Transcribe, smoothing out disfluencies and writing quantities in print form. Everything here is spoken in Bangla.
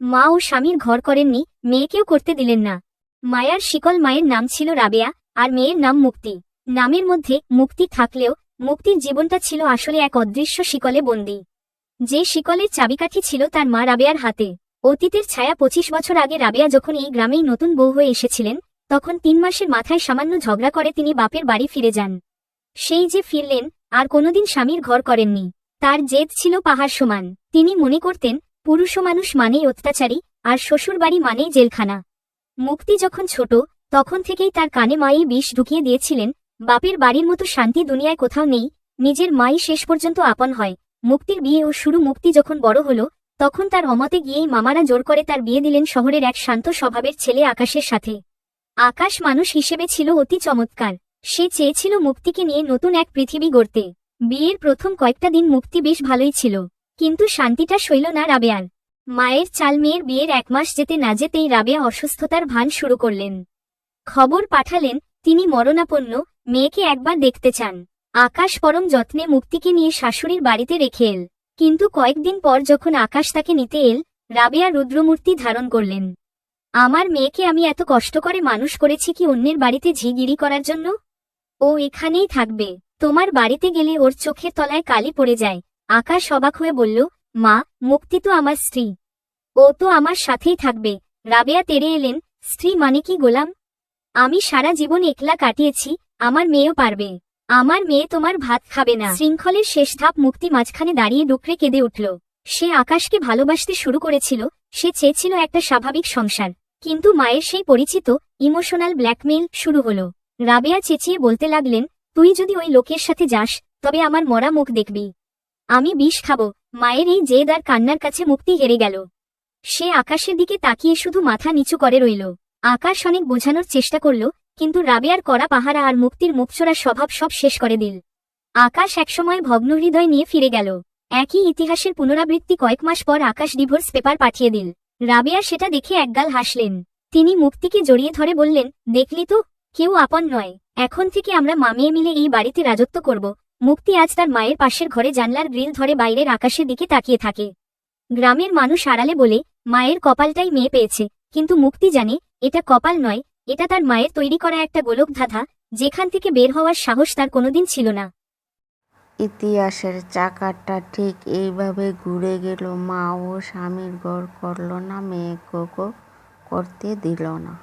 মা ও স্বামীর ঘর করেননি, মেয়েকেও করতে দিলেন না। মায়ার শিকল মায়ের নাম ছিল রাবেয়া, আর মেয়ের নাম মুক্তি। নামের মধ্যে মুক্তি থাকলেও মুক্তির জীবনটা ছিল আসলে এক অদৃশ্য শিকলে বন্দী। যে শিকলের চাবিকাঠি ছিল তার মা রাবেয়ার হাতে। অতীতের ছায়া 25 বছর আগে রাবেয়া যখন এই গ্রামেই নতুন বউ হয়ে এসেছিলেন, তখন 3 মাসের মাথায় সামান্য ঝগড়া করে তিনি বাপের বাড়ি ফিরে যান। সেই যে ফিরলেন, আর কোনোদিন স্বামীর ঘর করেননি। তার জেদ ছিল পাহাড় সমান। তিনি মনে করতেন পুরুষ মানুষ মানেই অত্যাচারী, আর শ্বশুর বাড়ি মানেই জেলখানা। মুক্তি যখন ছোট, তখন থেকেই তার কানে মাই বিষ ঢুকিয়ে দিয়েছিলেন, বাপের বাড়ির মতো শান্তি দুনিয়ায় কোথাও নেই, নিজের মাই শেষ পর্যন্ত আপন হয়। মুক্তির বিয়ে ও শুরু। মুক্তি যখন বড় হল, তখন তার অমতে গিয়েই মামারা জোর করে তার বিয়ে দিলেন শহরের এক শান্ত স্বভাবের ছেলে আকাশের সাথে। আকাশ মানুষ হিসেবে ছিল অতি চমৎকার। সে চেয়েছিল মুক্তিকে নিয়ে নতুন এক পৃথিবী গড়তে। বিয়ের প্রথম কয়েকটা দিন মুক্তি বেশ ভালোই ছিল, কিন্তু শান্তিটা সইল না রাবেয়ার। মায়ের চাল মেয়ের বিয়ের 1 মাস যেতে না যেতেই রাবেয়া অসুস্থতার ভান শুরু করলেন। খবর পাঠালেন তিনি মরণাপন্ন, মেয়েকে একবার দেখতে চান। আকাশ পরম যত্নে মুক্তিকে নিয়ে শাশুড়ির বাড়িতে রেখে এল। কিন্তু কয়েকদিন পর যখন আকাশ তাকে নিতে এল, রাবেয়া রুদ্রমূর্তি ধারণ করলেন। আমার মেয়েকে আমি এত কষ্ট করে মানুষ করেছি কি অন্যের বাড়িতে ঝিগিরি করার জন্য? ও এখানেই থাকবে। তোমার বাড়িতে গেলে ওর চোখের তলায় কালি পড়ে যায়। আকাশ অবাক হয়ে বলল, মা, মুক্তি তো আমার স্ত্রী। ও তো আমার সাথেই থাকবে। রাবেয়া তেড়ে এলেন, স্ত্রী মানে কি গোলাম? আমি সারা জীবন একলা কাটিয়েছি, আমার মেয়েও পারবে। আমার মেয়ে তোমার ভাত খাবে না। শৃঙ্খলের শেষ ধাপ। মুক্তি মাঝখানে দাঁড়িয়ে ডুকরে কেঁদে উঠল। সে আকাশকে ভালোবাসতে শুরু করেছিল, সে চেয়েছিল একটা স্বাভাবিক সংসার। কিন্তু মায়ের সেই পরিচিত ইমোশনাল ব্ল্যাকমেইল শুরু হলো। রাবেয়া চেঁচিয়ে বলতে লাগলেন, তুই যদি ওই লোকের সাথে যাস, তবে আমার মরা মুখ দেখবি। আমি বিষ খাবো। মায়ের এই জেদ আর কান্নার কাছে মুক্তি হেরে গেল। সে আকাশের দিকে তাকিয়ে শুধু মাথা নিচু করে রইল। আকাশ অনেক বোঝানোর চেষ্টা করল, কিন্তু রাবেয়ার কড়া পাহারা আর মুক্তির মুখচোরা স্বভাব সব শেষ করে দিল। আকাশ একসময় ভগ্ন হৃদয় নিয়ে ফিরে গেল। একই ইতিহাসের পুনরাবৃত্তি। কয়েক মাস পর আকাশ ডিভোর্স পেপার পাঠিয়ে দিল। রাবেয়া সেটা দেখে একগাল হাসলেন। তিনি মুক্তিকে জড়িয়ে ধরে বললেন, দেখলি তো, কেউ আপন নয়। এখন থেকে আমরা মামিয়ে মিলে এই বাড়িতে রাজত্ব করব। মুক্তি আজ তার মায়ের পাশের ঘরে জানলার গ্রিল ধরে বাইরের আকাশের দিকে তাকিয়ে থাকে। গ্রামের মানুষ আড়ালে বলে, মায়ের কপালটাই মেয়ে পেয়েছে, কিন্তু মুক্তি জানে এটা কপাল নয়, এটা তার মায়ের তৈরি করা একটা গোলকধাঁধা, যেখান থেকে বের হওয়ার সাহস তার কোনোদিন ছিল না। ইতিহাসের চাকাটা ঠিক এইভাবে ঘুরে গেল। মা ও স্বামীর ঘর করল না, মেয়েকেও করতে দিল না।